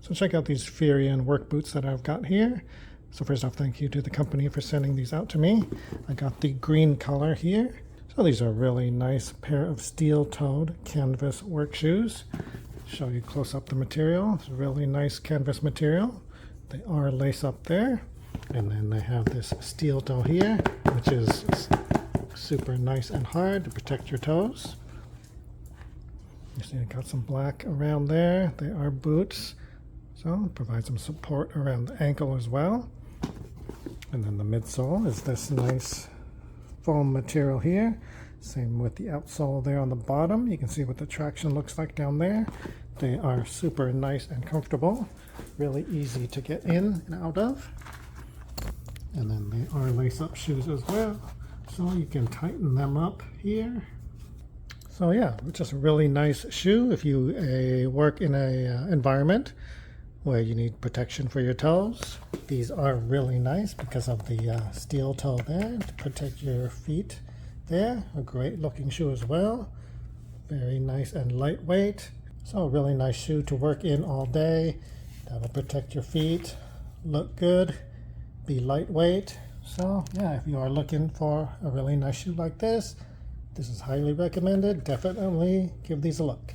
So check out these Furian work boots that I've got here. So first off, thank you to the company for sending these out to me. I got the green color here. So these are a really nice pair of steel-toed canvas work shoes. Show you close up the material. It's a really nice canvas material. They are lace up there. And then they have this steel toe here, which is super nice and hard to protect your toes. You see I got some black around there. They are boots. So provide some support around the ankle as well. And then the midsole is this nice foam material here. Same with the outsole there on the bottom. You can see what the traction looks like down there. They are super nice and comfortable. Really easy to get in and out of. And then they are lace-up shoes as well. So you can tighten them up here. So yeah, just a really nice shoe if you work in a environment where you need protection for your toes. These are really nice because of the steel toe there to protect your feet there. A great looking shoe as well. Very nice and lightweight. So a really nice shoe to work in all day. That'll protect your feet, look good, be lightweight. So yeah, if you are looking for a really nice shoe like this, this is highly recommended. Definitely give these a look.